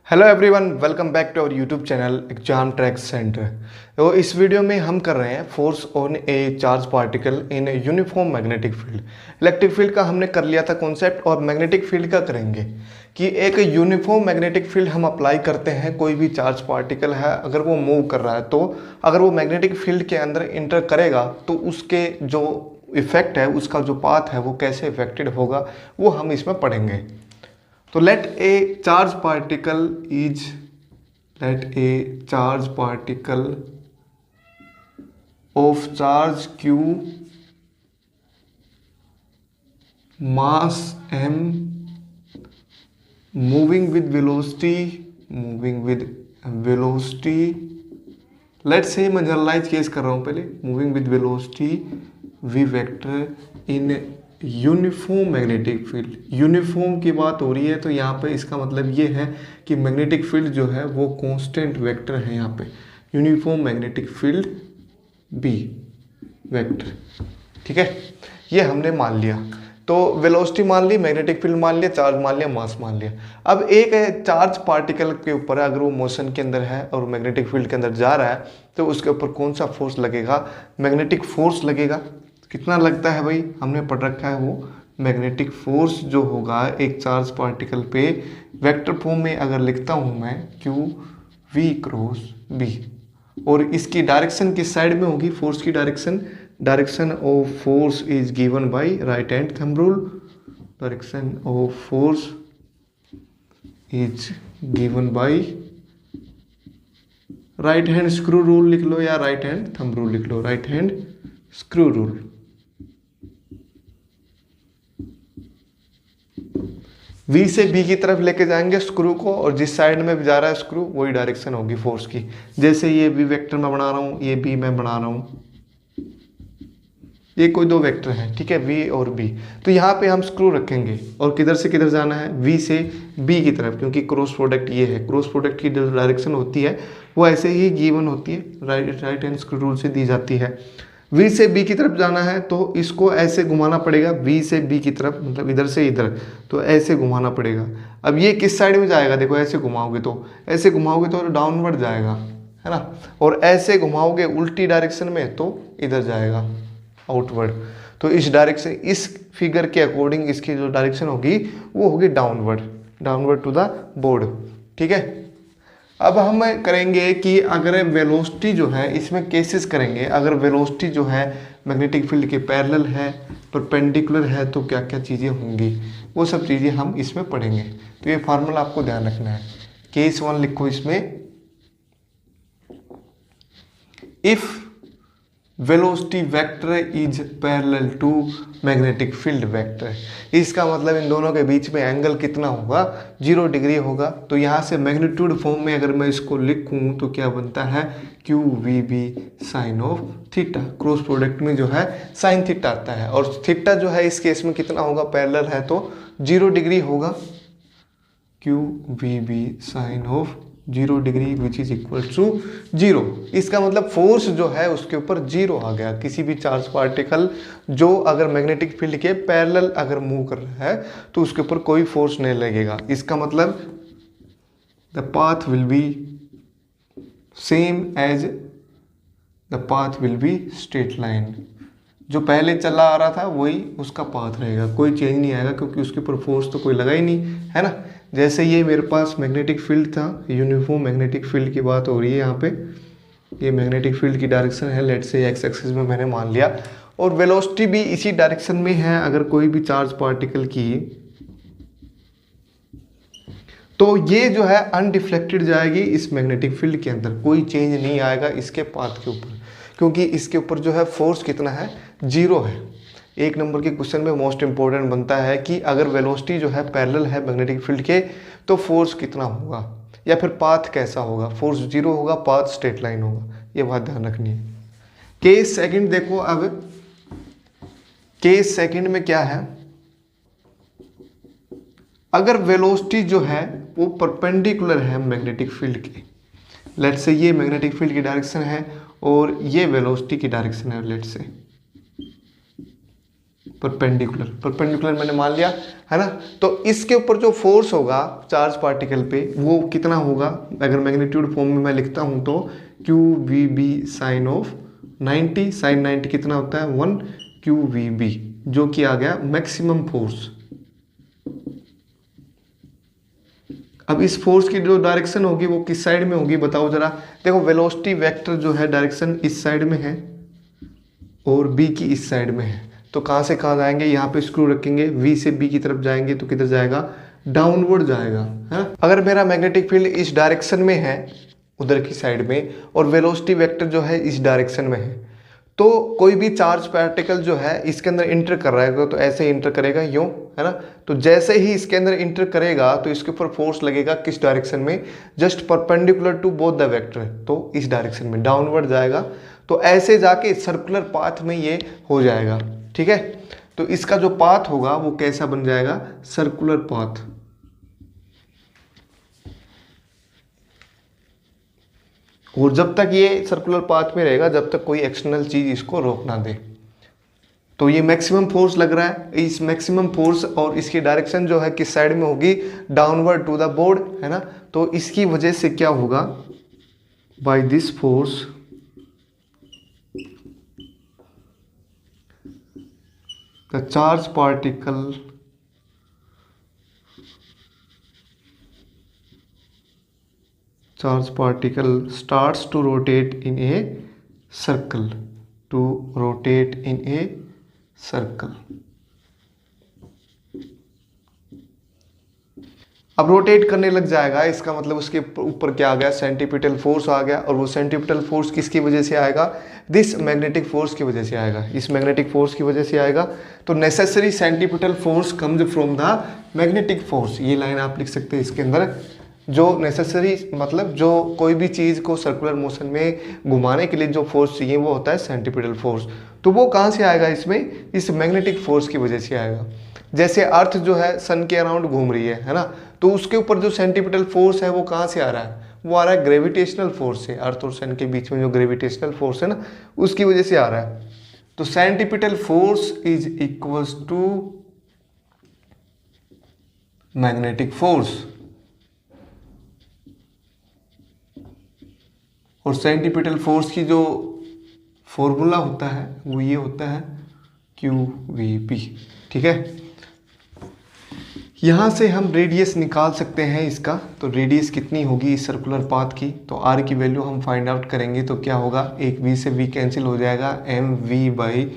Hello everyone, welcome back to our YouTube channel exam track centre. तो इस वीडियो में हम कर रहे हैं force on a charge particle in uniform magnetic field. Electric field का हमने कर लिया था कॉन्सेप्ट, और मैग्नेटिक फील्ड का करेंगे कि एक यूनिफॉर्म मैग्नेटिक फील्ड हम अप्लाई करते हैं। कोई भी चार्ज पार्टिकल है, अगर वो मूव कर रहा है तो अगर वो मैग्नेटिक फील्ड के अंदर इंटर करेगा तो उसके जो इफेक्ट है, उसका जो पाथ है, वो कैसे इफेक्टेड होगा, वो हम इसमें पढ़ेंगे। तो let a charge particle of charge q, mass m, moving with velocity, let's say मैं जनरलाइज केस कर रहा हूँ पहले, moving with velocity v vector in uniform magnetic field. Uniform की बात हो रही है तो यहाँ पे इसका मतलब ये है कि मैग्नेटिक फील्ड जो है वो कांस्टेंट वेक्टर है। यहाँ पे uniform magnetic field B vector, ठीक है, ये हमने मान लिया। तो वेलोसिटी मान ली, मैग्नेटिक फील्ड मान लिया, चार्ज मान लिया, मास मान लिया। अब एक चार्ज पार्टिकल के ऊपर अगर वो मोशन के अंदर है और मैग्नेटिक फील्ड के अंदर जा रहा है तो उसके ऊपर कौन सा फोर्स लगेगा? मैग्नेटिक फोर्स लगेगा। कितना लगता है भाई? हमने पढ़ रखा है वो मैग्नेटिक फोर्स जो होगा एक चार्ज पार्टिकल पे, वेक्टर फॉर्म में अगर लिखता हूं मैं क्यू वी क्रॉस बी, और इसकी डायरेक्शन किस साइड में होगी? फोर्स की direction of force is given by right hand thumb rule. Direction of force is given by right hand screw rule लिख लो, या राइट हैंड थंब रूल लिख लो, right hand screw rule. V से B की तरफ लेके जाएंगे स्क्रू को, और जिस साइड में भी जा रहा है स्क्रू वही डायरेक्शन होगी फोर्स की। जैसे ये V वेक्टर मैं बना रहा हूँ, ये B मैं बना रहा हूँ, ये कोई दो वेक्टर हैं, ठीक है, V और B। तो यहाँ पे हम स्क्रू रखेंगे और किधर से किधर जाना है? V से B की तरफ, क्योंकि क्रॉस प्रोडक्ट ये है। क्रॉस प्रोडक्ट की जो डायरेक्शन होती है वो ऐसे ही गिवन होती है, राइट हैंड स्क्रू रूल से दी जाती है। V से B की तरफ जाना है तो इसको ऐसे घुमाना पड़ेगा, V से B की तरफ, मतलब इधर से इधर, तो ऐसे घुमाना पड़ेगा। अब ये किस साइड में जाएगा? देखो ऐसे घुमाओगे तो डाउनवर्ड जाएगा, है ना, और ऐसे घुमाओगे उल्टी डायरेक्शन में तो इधर जाएगा, आउटवर्ड। तो इस डायरेक्शन, इस फिगर के अकॉर्डिंग इसकी जो डायरेक्शन होगी वो होगी डाउनवर्ड टू द बोर्ड, ठीक है। अब हम करेंगे कि अगर वेलोसिटी जो है, इसमें केसेस करेंगे, अगर वेलोसिटी जो है मैग्नेटिक फील्ड के पैरेलल है, परपेंडिकुलर है, तो क्या क्या चीज़ें होंगी, वो सब चीज़ें हम इसमें पढ़ेंगे। तो ये फार्मूला आपको ध्यान रखना है। केस 1 लिखो इसमें, if velocity vector is parallel to magnetic field vector. इसका मतलब इन दोनों के बीच में एंगल कितना होगा? 0 डिग्री होगा। तो यहाँ से मैग्नीट्यूड फॉर्म में अगर मैं इसको लिखूँ तो क्या बनता है? Q v B sine of theta. Cross product में जो है साइन थीटा आता है, और थीटा जो है इस केस में कितना होगा? पैरेलल है तो 0 डिग्री होगा। Q v B sine of 0 degree which is equal to 0। इसका मतलब फोर्स जो है उसके ऊपर 0 आ गया। किसी भी चार्ज पार्टिकल जो अगर मैग्नेटिक फील्ड के पैरेलल अगर मूव कर रहा है तो उसके ऊपर कोई फोर्स नहीं लगेगा। इसका मतलब the path will be same as the path will be straight line. जो पहले चला आ रहा था वही उसका पाथ रहेगा, कोई चेंज नहीं आएगा, क्योंकि उसके ऊपर फोर्स तो कोई लगा ही नहीं, है ना। जैसे ये मेरे पास मैग्नेटिक फील्ड था, यूनिफॉर्म मैग्नेटिक फील्ड की बात हो रही है यहाँ पे। ये मैग्नेटिक फील्ड की डायरेक्शन है, लेट्स से एक्स एक्सिस में मैंने मान लिया, और वेलोसिटी भी इसी डायरेक्शन में है। अगर कोई भी चार्ज पार्टिकल की, तो ये जो है अनडिफ्लेक्टेड जाएगी इस मैग्नेटिक फील्ड के अंदर, कोई चेंज नहीं आएगा इसके पाथ के ऊपर, क्योंकि इसके ऊपर जो है फोर्स कितना है? 0 है। एक नंबर के क्वेश्चन में मोस्ट इंपॉर्टेंट बनता है कि अगर वेलोसिटी जो है पैरेलल है मैग्नेटिक फील्ड के तो फोर्स कितना होगा, या फिर पाथ कैसा होगा? फोर्स 0 होगा, पाथ स्ट्रेट लाइन होगा, ये बात ध्यान रखनी है। केस सेकंड देखो, अब केस सेकंड में क्या है? अगर वेलोसिटी जो है वो परपेंडिकुलर है मैग्नेटिक फील्ड के, लेट्स से ये मैग्नेटिक फील्ड की डायरेक्शन है और ये वेलोसिटी की डायरेक्शन है, लेट्स से परपेंडिकुलर, परपेंडिकुलर मैंने मान लिया है ना। तो इसके ऊपर जो फोर्स होगा चार्ज पार्टिकल पे वो कितना होगा, अगर मैग्नीट्यूड फॉर्म में मैं लिखता हूं तो q v B sine of 90, sine 90 कितना होता है 1 क्यू वी बी, जो कि आ गया मैक्सिमम फोर्स। अब इस फोर्स की जो डायरेक्शन होगी वो किस साइड में होगी बताओ जरा। देखो वेलोसिटी वेक्टर जो है डायरेक्शन इस साइड में है और बी की इस साइड में है, तो कहाँ से कहाँ जाएंगे, यहाँ पे स्क्रू रखेंगे, वी से बी की तरफ जाएंगे तो किधर जाएगा, डाउनवर्ड जाएगा, है ना। अगर मेरा मैग्नेटिक फील्ड इस डायरेक्शन में है उधर की साइड में और वेलोसिटी वेक्टर जो है इस डायरेक्शन में है, तो कोई भी चार्ज पार्टिकल जो है इसके अंदर इंटर कर रहा है तो ऐसे इंटर करेगा यूं, है ना। तो जैसे ही इसके अंदर इंटर करेगा तो इसके ऊपर फोर्स लगेगा किस डायरेक्शन में, just perpendicular to both the vector, तो इस डायरेक्शन में डाउनवर्ड जाएगा। तो ऐसे जाके सर्कुलर पाथ में ये हो जाएगा, ठीक है। तो इसका जो पाथ होगा वो कैसा बन जाएगा, सर्कुलर पाथ। और जब तक ये सर्कुलर पाथ में रहेगा, जब तक कोई एक्सटर्नल चीज इसको रोक ना दे। तो ये मैक्सिमम फोर्स लग रहा है, इस मैक्सिमम फोर्स और इसकी डायरेक्शन जो है किस साइड में होगी, डाउनवर्ड टू द बोर्ड, है ना। तो इसकी वजह से क्या होगा, by this force the charge particle starts to rotate in a circle, अब रोटेट करने लग जाएगा, इसका मतलब उसके ऊपर क्या आ गया, सेंटीपिटल फोर्स आ गया। और वो सेंटीपिटल फोर्स किसकी वजह से आएगा, दिस मैग्नेटिक फोर्स की वजह से आएगा, इस मैग्नेटिक फोर्स की वजह से आएगा। तो necessary centripetal force comes from the magnetic force, ये लाइन आप लिख सकते हैं इसके अंदर। जो नेसेसरी मतलब जो कोई भी चीज़ को सर्कुलर मोशन में घुमाने के लिए जो फोर्स चाहिए वो होता है सेंटीपिटल फोर्स। तो वो कहाँ से आएगा, इसमें इस मैग्नेटिक फोर्स की वजह से आएगा। जैसे अर्थ जो है सन के अराउंड घूम रही है ना, तो उसके ऊपर जो सेंटीपिटल फोर्स है वो कहाँ से आ रहा है, वो आ रहा है ग्रेविटेशनल फोर्स से। अर्थ और सन के बीच में जो ग्रेविटेशनल फोर्स है ना, उसकी वजह से आ रहा है। तो centripetal force is equals to magnetic force, और सेंटीपिटल फोर्स की जो फॉर्मूला होता है वो ये होता है QVP, ठीक है। यहाँ से हम रेडियस निकाल सकते हैं इसका, तो रेडियस कितनी होगी इस सर्कुलर पाथ की, तो R की वैल्यू हम फाइंड आउट करेंगे। तो क्या होगा, एक V से V कैंसिल हो जाएगा, MV/QB,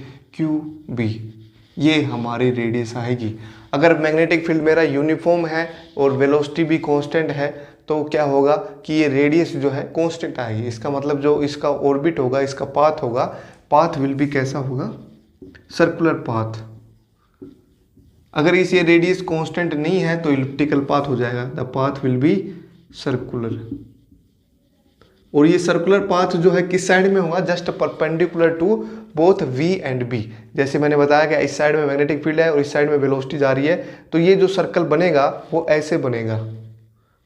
ये हमारी रेडियस आएगी। अगर मैग्नेटिक फील्ड मेरा यूनिफॉर्म है और वेलोसिटी भी कांस्टेंट है तो क्या होगा कि ये रेडियस जो है कांस्टेंट आएगी। इसका मतलब जो इसका ऑर्बिट होगा, इसका पाथ होगा, पाथ विल बी कैसा होगा, सर्कुलर पाथ। अगर इस ये रेडियस कांस्टेंट नहीं है तो इलिप्टिकल पाथ हो जाएगा, the path will B circular. और ये सर्कुलर पाथ जो है किस साइड में होगा, just perpendicular to both V and B। जैसे मैंने बताया कि इस साइड में मैग्नेटिक फील्ड है और इस साइड में वेलोसिटी जा रही है, तो ये जो सर्कल बनेगा वो ऐसे बनेगा,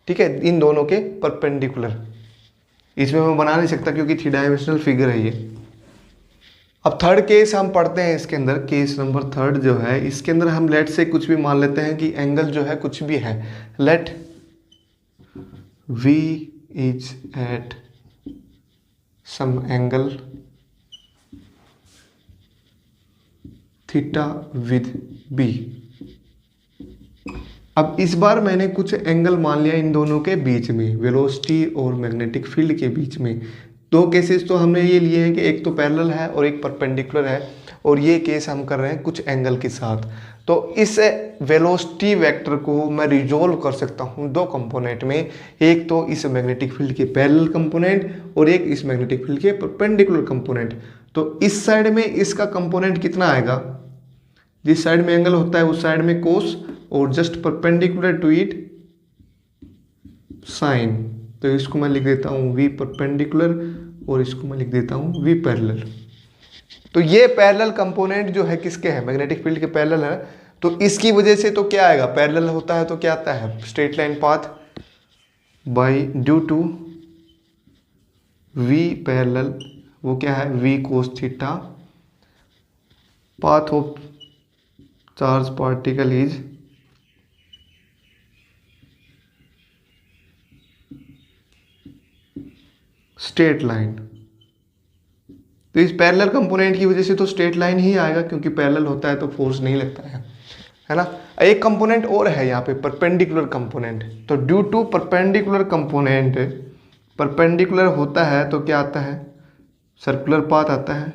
ठीक है, इन दोनों के परपेंडिकुलर। इसमें मैं बना नहीं सकता क्योंकि 3 डायमेंशनल फिगर है ये। अब थर्ड केस हम पढ़ते हैं इसके अंदर, केस नंबर थर्ड जो है इसके अंदर हम लेट से कुछ भी मान लेते हैं कि एंगल जो है कुछ भी है, let V is at some angle theta with B। अब इस बार मैंने कुछ एंगल मान लिया इन दोनों के बीच में, वेलोसिटी और मैग्नेटिक फील्ड के बीच में। दो केसेस तो हमने ये लिए हैं कि एक तो पैरेलल है और एक परपेंडिकुलर है, और ये केस हम कर रहे हैं कुछ एंगल के साथ। तो इस वेलोसिटी वेक्टर को मैं रिजोल्व कर सकता हूँ दो कंपोनेंट में, एक तो इस मैग्नेटिक फील्ड के पैरेलल कंपोनेंट और एक इस मैग्नेटिक फील्ड के परपेंडिकुलर कंपोनेंट। तो इस साइड में इसका कंपोनेंट कितना आएगा, जिस साइड में एंगल होता है उस साइड में कोस, और just perpendicular to it sine. तो इसको मैं लिख देता हूँ V परपेंडिकुलर और इसको मैं लिख देता हूँ V पैरेलल। तो ये पैरेलल कंपोनेंट जो है किसके है, मैग्नेटिक फील्ड के पैरेलल है। तो इसकी वजह से तो क्या आएगा, पैरेलल होता है तो क्या आता है, straight line path by due to V parallel, वो क्या है V cos theta, path of charge particle is straight line. तो इस पैरेलल कंपोनेंट की वजह से तो स्ट्रेट लाइन ही आएगा, क्योंकि पैरेलल होता है तो फोर्स नहीं लगता है ना। एक कंपोनेंट और है यहाँ पे, परपेंडिकुलर कंपोनेंट। तो due to perpendicular component, perpendicular होता है तो क्या आता है, सर्कुलर पाथ आता है।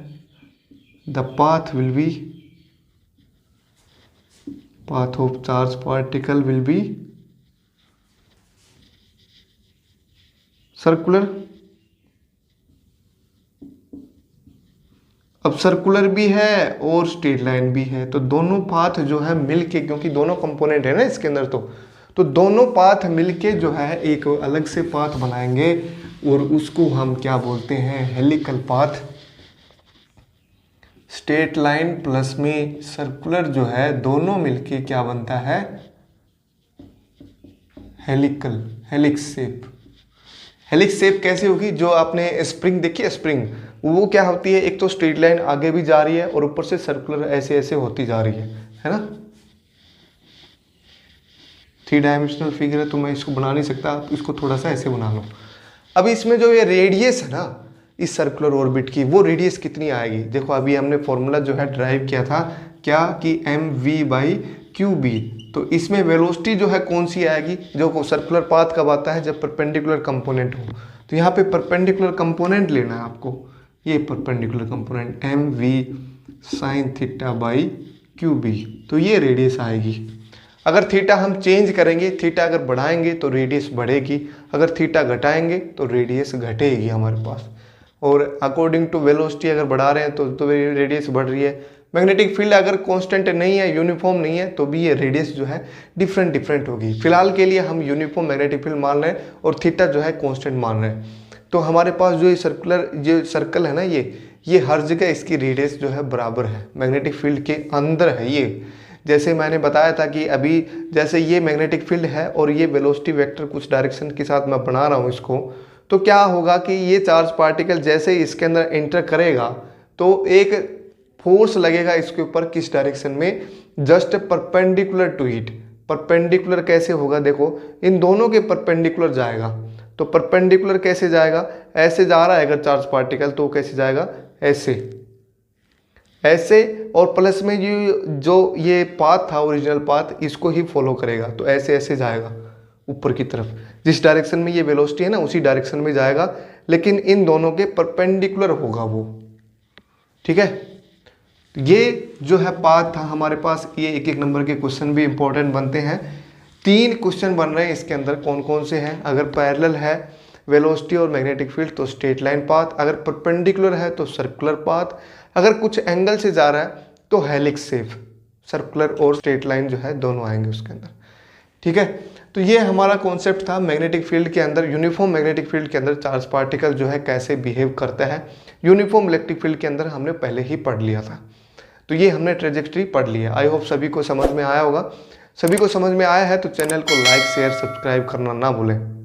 The path will B, path of charge particle will be circular. अब सर्कुलर भी है और स्ट्रेट लाइन भी है, तो दोनों पाथ जो है मिलके, क्योंकि दोनों कंपोनेंट है ना इसके अंदर, तो दोनों पाथ मिलके जो है एक अलग से पाथ बनाएंगे और उसको हम क्या बोलते हैं, helical path. Straight line plus में सर्कुलर जो है दोनों मिलके क्या बनता है, helical, helix shape. Helix shape कैसे होगी, जो आपने स्प्रिंग देखी है, स्प्रिंग वो क्या होती है, एक तो स्ट्रेट लाइन आगे भी जा रही है और ऊपर से सर्कुलर ऐसे ऐसे होती जा रही है ना। 3 डायमेंशनल फिगर है तो मैं इसको बना नहीं सकता, आप इसको थोड़ा सा ऐसे बना लो। अब इसमें जो ये रेडियस है ना इस सर्कुलर ऑर्बिट की, वो रेडियस कितनी आएगी, देखो अभी हमने फॉर्मूला जो है ड्राइव किया था क्या कि mv/qb। तो इसमें वेलोसिटी जो है कौन सी आएगी, जो सर्कुलर पाथ कब आता है, जब परपेंडिकुलर कंपोनेंट हो। तो यहाँ पे परपेंडिकुलर कंपोनेंट लेना है आपको, ये परपेंडिकुलर कंपोनेंट mv/θ/qb, तो ये रेडियस आएगी। अगर थीटा हम चेंज करेंगे, थीटा अगर बढ़ाएंगे तो रेडियस बढ़ेगी, अगर थीटा घटाएंगे तो रेडियस घटेगी हमारे पास। और अकॉर्डिंग टू वेलोसिटी अगर बढ़ा रहे हैं तो रेडियस बढ़ रही है। मैग्नेटिक फील्ड अगर कांस्टेंट नहीं है, यूनिफॉर्म नहीं है, तो भी ये रेडियस जो है डिफरेंट होगी। फिलहाल के लिए हम यूनिफॉर्म मैग्नेटिक फील्ड मान रहे हैं और थीटा जो है कांस्टेंट मान रहे हैं। तो हमारे पास जो ये सर्कुलर जो सर्कल है ना, ये हर जगह इसकी रेडियस जो है बराबर है, मैग्नेटिक फील्ड के अंदर है ये। जैसे मैंने बताया था कि अभी जैसे ये मैग्नेटिक फील्ड है और ये वेलोसिटी वेक्टर कुछ डायरेक्शन के साथ मैं बना रहा हूँ इसको, तो क्या होगा कि ये चार्ज पार्टिकल जैसे ही इसके अंदर एंटर करेगा तो एक फोर्स लगेगा इसके ऊपर, किस डायरेक्शन में, just perpendicular to it. Perpendicular कैसे होगा, देखो इन दोनों के परपेंडिकुलर जाएगा। तो परपेंडिकुलर कैसे जाएगा, ऐसे जा रहा है अगर चार्ज पार्टिकल तो कैसे जाएगा, ऐसे ऐसे, और प्लस में जो ये पाथ था ओरिजिनल पाथ, इसको ही फॉलो करेगा। तो ऐसे ऐसे जाएगा ऊपर की तरफ, जिस डायरेक्शन में ये वेलोसिटी है ना उसी डायरेक्शन में जाएगा, लेकिन इन दोनों के परपेंडिकुलर होगा वो, ठीक है। ये जो है पाथ था हमारे पास, ये एक एक नंबर के क्वेश्चन भी इंपॉर्टेंट बनते हैं। 3 क्वेश्चन बन रहे हैं इसके अंदर, कौन कौन से हैं, अगर पैरेलल है वेलोसिटी और मैग्नेटिक फील्ड तो स्ट्रेट लाइन पाथ, अगर परपेंडिकुलर है तो सर्कुलर पाथ, अगर कुछ एंगल से जा रहा है तो हेलिक्स शेप। सर्कुलर और स्ट्रेट लाइन जो है दोनों आएंगे उसके अंदर, ठीक है। तो ये हमारा कॉन्सेप्ट था मैग्नेटिक फील्ड के अंदर, यूनिफॉर्म मैग्नेटिक फील्ड के अंदर चार्ज पार्टिकल जो है कैसे बिहेव करता है। यूनिफॉर्म इलेक्ट्रिक फील्ड के अंदर हमने पहले ही पढ़ लिया था, तो ये हमने ट्रेजेक्ट्री पढ़ लिया। आई होप सभी को समझ में आया होगा। सभी को समझ में आया है तो चैनल को लाइक शेयर सब्सक्राइब करना ना भूलें।